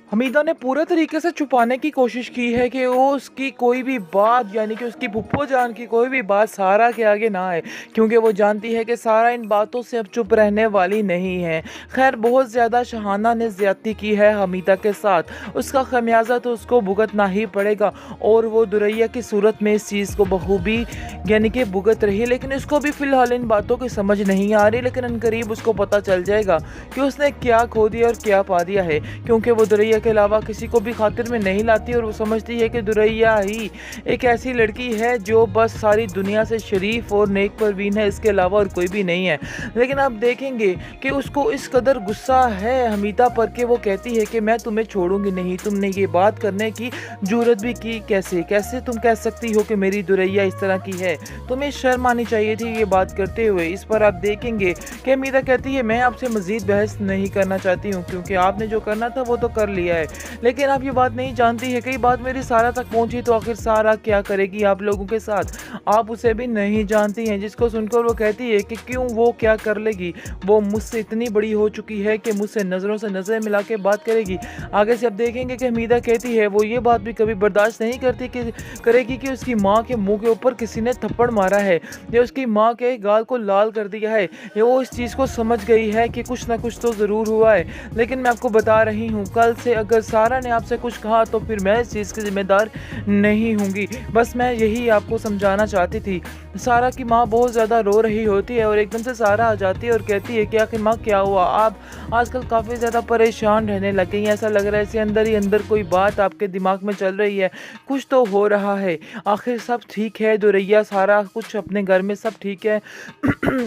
हमीदा ने पूरे तरीके से छुपाने की कोशिश की है कि वो उसकी कोई भी बात यानी कि उसकी फूफो जान की कोई भी बात सारा के आगे ना आए, क्योंकि वो जानती है कि सारा इन बातों से अब चुप रहने वाली नहीं है। खैर, बहुत ज़्यादा शहाना ने ज़्यादती की है हमीदा के साथ, उसका खमियाजा तो उसको भुगतना ही पड़ेगा। और वो दुरैया की सूरत में इस चीज़ को बखूबी यानी कि भुगत रही, लेकिन उसको भी फ़िलहाल इन बातों की समझ नहीं आ रही। लेकिन अनकरीब उसको पता चल जाएगा कि उसने क्या खो दिया और क्या पा दिया है, क्योंकि वो दुरैया के अलावा किसी को भी खातिर में नहीं लाती और वो समझती है कि दुरैया ही एक ऐसी लड़की है जो बस सारी दुनिया से शरीफ और नेक परवीन है, इसके अलावा और कोई भी नहीं है। लेकिन आप देखेंगे कि उसको इस कदर गुस्सा है हमीदा पर कि वो कहती है कि मैं तुम्हें छोड़ूंगी नहीं। तुमने ये बात करने की जुर्रत भी की कैसे? कैसे तुम कह सकती हो कि मेरी दुरैया इस तरह की है? तुम्हें शर्म आनी चाहिए थी ये बात करते हुए। इस पर आप देखेंगे कि हमीदा कहती है मैं आपसे मज़ीद बहस नहीं करना चाहती हूँ, क्योंकि आपने जो करना था वो तो कर लिया है। लेकिन आप ये बात नहीं जानती है, कई बात मेरी सारा तक पहुँची तो आखिर सारा क्या करेगी आप लोगों के साथ? आप उसे भी नहीं जानती हैं। जिसको सुनकर वो कहती है कि क्यों, वो क्या कर लेगी? वो मुझसे इतनी बड़ी हो चुकी है कि मुझसे नज़रों से नज़रें मिला के बात करेगी। आगे से आप देखेंगे कि हमीदा कहती है वो ये बात भी कभी बर्दाश्त नहीं करती कि करेगी कि उसकी माँ के मुंह के ऊपर किसी ने थप्पड़ मारा है या उसकी माँ के गाल को लाल कर दिया है। या वो इस चीज़ को समझ गई है कि कुछ ना कुछ तो ज़रूर हुआ है। लेकिन मैं आपको बता रही हूँ, कल से अगर सारा ने आपसे कुछ कहा तो फिर मैं इस चीज़ की ज़िम्मेदार नहीं होंगी। बस मैं यही आपको समझाना चाहती थी। सारा की माँ बहुत ज़्यादा रो रही होती है और एकदम से सारा आ जाती है और कहती है कि आखिर माँ क्या हुआ? आप आजकल काफ़ी ज़्यादा परेशान रहने लग गई हैं। ऐसा लग रहा है ऐसे अंदर ही अंदर कोई बात आपके दिमाग में चल रही है, कुछ तो हो रहा है। आखिर सब ठीक है दुरैया? सारा कुछ अपने घर में सब ठीक है?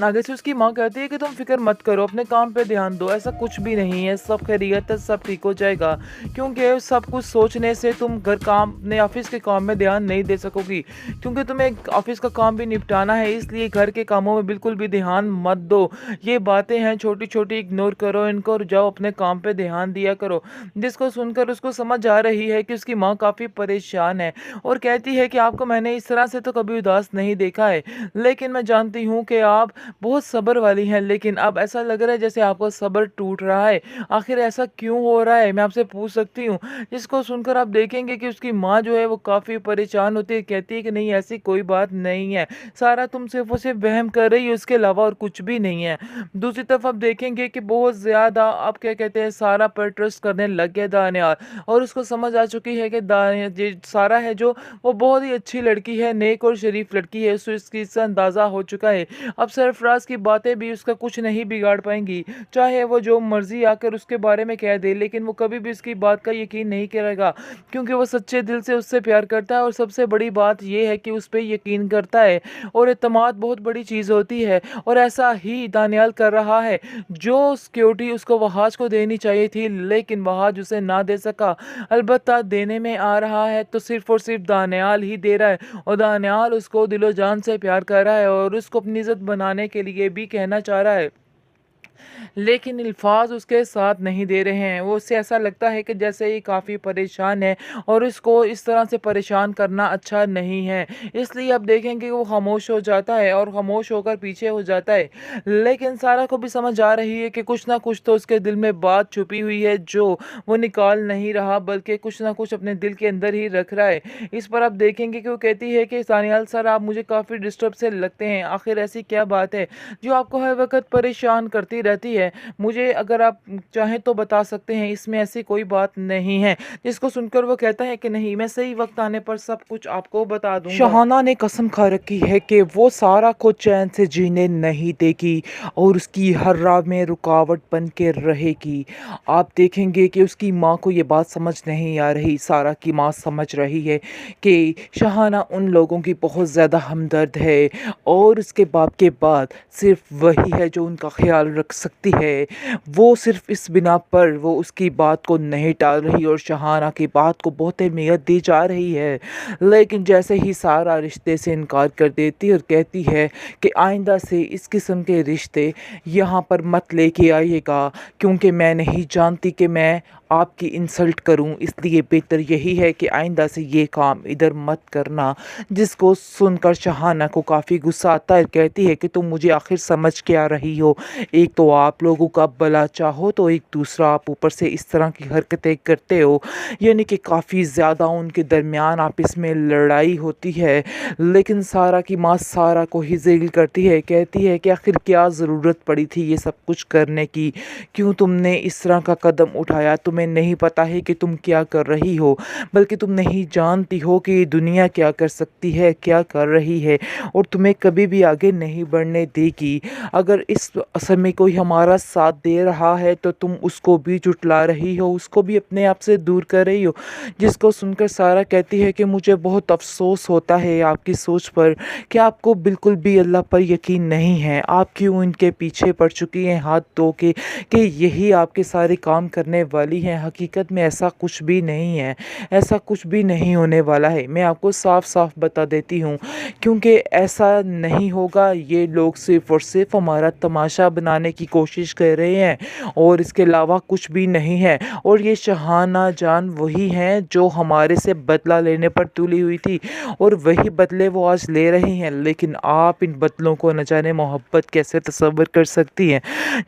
आगे से उसकी माँ कहती है कि तुम फिक्र मत करो, अपने काम पे ध्यान दो, ऐसा कुछ भी नहीं है, सब खैरियत है, सब ठीक हो जाएगा। क्योंकि सब कुछ सोचने से तुम घर काम अपने ऑफिस के काम में ध्यान नहीं दे सकोगी, क्योंकि तुम्हें ऑफिस का काम भी निपटाना है, इसलिए घर के कामों में बिल्कुल भी ध्यान मत दो। ये बातें हैं छोटी छोटी, इग्नोर करो इनको और जाओ अपने काम पे ध्यान दिया करो। जिसको सुनकर उसको समझ आ रही है कि उसकी माँ काफ़ी परेशान है और कहती है कि आपको मैंने इस तरह से तो कभी उदास नहीं देखा है, लेकिन मैं जानती हूँ कि आप बहुत सब्र वाली हैं, लेकिन अब ऐसा लग रहा है जैसे आपका सब्र टूट रहा है। आखिर ऐसा क्यों हो रहा है, मैं आपसे पूछ सकती हूँ? जिसको सुनकर आप देखेंगे कि उसकी माँ जो है वो काफ़ी परेशान होती है, कहती है कि नहीं ऐसी कोई बात नहीं है, सारा तुम सिर्फ और सिर्फ वहम कर रही हो, इसके अलावा और कुछ भी नहीं है। दूसरी तरफ आप देखेंगे कि बहुत ज़्यादा आप क्या कहते हैं सारा पर ट्रस्ट करने लग गया दानियाल, और उसको समझ आ चुकी है कि सारा है जो वो बहुत ही अच्छी लड़की है, नेक और शरीफ लड़की है, उसको इसकी इससे अंदाज़ा हो चुका है। अब सरफराज की बातें भी उसका कुछ नहीं बिगाड़ पाएंगी, चाहे वो जो मर्जी आकर उसके बारे में कह दे, लेकिन वो कभी भी उसकी बात का यकीन नहीं करेगा, क्योंकि वो सच्चे दिल से उससे प्यार करता है। और सबसे बड़ी बात यह है कि उस पर यकीन करता है, और एतमाद बहुत बड़ी चीज़ होती है, और ऐसा ही दानियाल कर रहा है। जो सिक्योरिटी उसको वहाज को देनी चाहिए थी, लेकिन वहाज उसे ना दे सका, अलबत्ता देने में आ रहा है तो सिर्फ और सिर्फ दानियाल ही दे रहा है, और दानियाल उसको दिलो जान से प्यार कर रहा है और उसको अपनी इज्जत बनाने के लिए भी कहना चाह रहा है, लेकिन अल्फाज उसके साथ नहीं दे रहे हैं। वो उससे ऐसा लगता है कि जैसे ही काफ़ी परेशान है और इसको इस तरह से परेशान करना अच्छा नहीं है, इसलिए अब देखेंगे कि वो खामोश हो जाता है और खामोश होकर पीछे हो जाता है। लेकिन सारा को भी समझ आ रही है कि कुछ ना कुछ तो उसके दिल में बात छुपी हुई है जो वो निकाल नहीं रहा, बल्कि कुछ ना कुछ अपने दिल के अंदर ही रख रहा है। इस पर आप देखेंगे कि वो कहती है कि सानियाल सर, आप मुझे काफ़ी डिस्टर्ब से लगते हैं, आखिर ऐसी क्या बात है जो आपको हर वक्त परेशान करती रहती है? मुझे अगर आप चाहें तो बता सकते हैं, इसमें ऐसी कोई बात नहीं है। जिसको सुनकर वो कहता है कि नहीं, मैं सही वक्त आने पर सब कुछ आपको बता दूंगा। शहाना ने कसम खा रखी है कि वो सारा को चैन से जीने नहीं देगी और उसकी हर राह में रुकावट बन के रहेगी। आप देखेंगे कि उसकी माँ को ये बात समझ नहीं आ रही, सारा की माँ समझ रही है कि शहाना उन लोगों की बहुत ज़्यादा हमदर्द है और उसके बाप के बाद सिर्फ वही है जो उनका ख्याल रख सकती है। वो सिर्फ इस बिना पर वो उसकी बात को नहीं टाल रही और शहाना की बात को बहुत अहमियत दी जा रही है। लेकिन जैसे ही सारा रिश्ते से इनकार कर देती और कहती है कि आइंदा से इस किस्म के रिश्ते यहाँ पर मत लेके आइएगा, क्योंकि मैं नहीं जानती कि मैं आपकी इंसल्ट करूं, इसलिए बेहतर यही है कि आइंदा से ये काम इधर मत करना। जिसको सुनकर शहाना को काफ़ी गुस्सा आता है, कहती है कि तुम मुझे आखिर समझ क्या रही हो? एक तो तो आप लोगों का भला चाहो तो एक दूसरा आप ऊपर से इस तरह की हरकतें करते हो, यानी कि काफ़ी ज़्यादा उनके दरमियान आपस में लड़ाई होती है। लेकिन सारा की माँ सारा को ही ज़लील करती है, कहती है कि आखिर क्या ज़रूरत पड़ी थी ये सब कुछ करने की, क्यों तुमने इस तरह का कदम उठाया, तुम्हें नहीं पता है कि तुम क्या कर रही हो, बल्कि तुम नहीं जानती हो कि दुनिया क्या कर सकती है, क्या कर रही है, और तुम्हें कभी भी आगे नहीं बढ़ने देगी। अगर इस समय कोई हमारा साथ दे रहा है तो तुम उसको भी जुटला रही हो, उसको भी अपने आप से दूर कर रही हो। जिसको सुनकर सारा कहती है कि मुझे बहुत अफसोस होता है आपकी सोच पर, कि आपको बिल्कुल भी अल्लाह पर यकीन नहीं है। आप क्यों इनके पीछे पड़ चुकी हैं हाथ धो के कि यही आपके सारे काम करने वाली हैं। हकीकत में ऐसा कुछ भी नहीं है, ऐसा कुछ भी नहीं होने वाला है। मैं आपको साफ साफ बता देती हूँ, क्योंकि ऐसा नहीं होगा। ये लोग सिर्फ़ और सिर्फ हमारा तमाशा बनाने की कोशिश कर रहे हैं और इसके अलावा कुछ भी नहीं है। और ये शहाना जान वही हैं जो हमारे से बदला लेने पर तुली हुई थी, और वही बदले वो आज ले रही हैं। लेकिन आप इन बदलों को न जाने मोहब्बत कैसे तसव्वुर कर सकती हैं।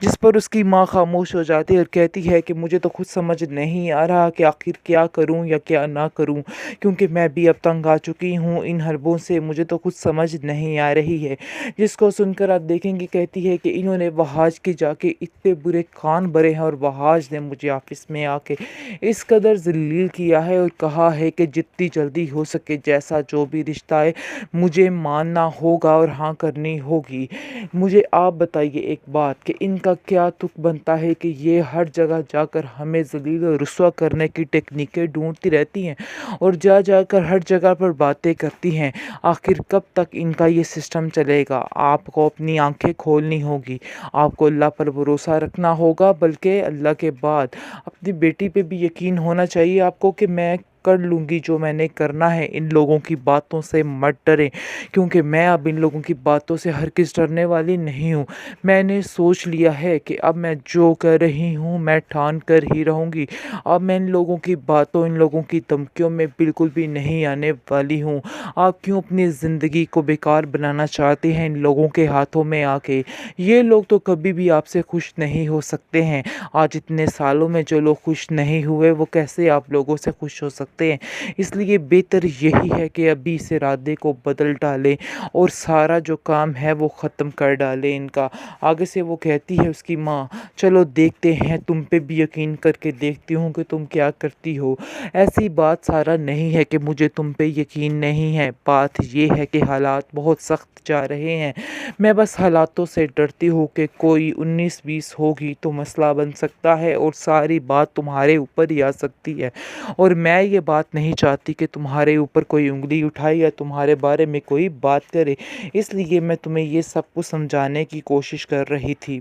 जिस पर उसकी माँ खामोश हो जाती है और कहती है कि मुझे तो खुद समझ नहीं आ रहा कि आखिर क्या करूं या क्या ना करूं, क्योंकि मैं भी अब तंग आ चुकी हूं इन हरबों से, मुझे तो कुछ समझ नहीं आ रही है। जिसको सुनकर आप देखेंगे कहती है कि इन्होंने वहाज के जाके इतने बुरे कान भरे हैं, और वहाज ने मुझे ऑफिस में आके इस कदर जलील किया है और कहा है कि जितनी जल्दी हो सके जैसा जो भी रिश्ता है मुझे मानना होगा और हाँ करनी होगी। मुझे आप बताइए एक बात, कि इनका क्या तुक बनता है कि ये हर जगह जाकर हमें ज़लील और रुस्वा करने की टेक्निकें ढूंढती रहती हैं और जा जाकर हर जगह पर बातें करती हैं। आखिर कब तक इनका ये सिस्टम चलेगा? आपको अपनी आंखें खोलनी होगी, आपको अल्लाह पर भरोसा रखना होगा, बल्कि अल्लाह के बाद अपनी बेटी पे भी यकीन होना चाहिए आपको कि मैं कर लूँगी जो मैंने करना है। इन लोगों की बातों से मत डरें, क्योंकि मैं अब इन लोगों की बातों से हरगिज़ डरने वाली नहीं हूँ। मैंने सोच लिया है कि अब मैं जो कर रही हूँ मैं ठान कर ही रहूँगी। अब मैं इन लोगों की बातों, इन लोगों की धमकियों में बिल्कुल भी नहीं आने वाली हूँ। आप क्यों अपनी ज़िंदगी को बेकार बनाना चाहते हैं इन लोगों के हाथों में आके? ये लोग तो कभी भी आपसे खुश नहीं हो सकते हैं। आज इतने सालों में जो लोग खुश नहीं हुए वो कैसे आप लोगों से खुश हो सकते हैं? इसलिए बेहतर यही है कि अभी इस इरादे को बदल डालें और सारा जो काम है वो ख़त्म कर डालें इनका। आगे से वो कहती है उसकी माँ, चलो देखते हैं, तुम पे भी यकीन करके देखती हूँ कि तुम क्या करती हो। ऐसी बात सारा नहीं है कि मुझे तुम पे यकीन नहीं है, बात ये है कि हालात बहुत सख्त जा रहे हैं। मैं बस हालातों से डरती हूँ कि कोई 19-20 होगी तो मसला बन सकता है और सारी बात तुम्हारे ऊपर ही आ सकती है, और मैं ये बात नहीं चाहती कि तुम्हारे ऊपर कोई उंगली उठाए या तुम्हारे बारे में कोई बात करे। इसलिए मैं तुम्हें ये सब कुछ समझाने की कोशिश कर रही थी।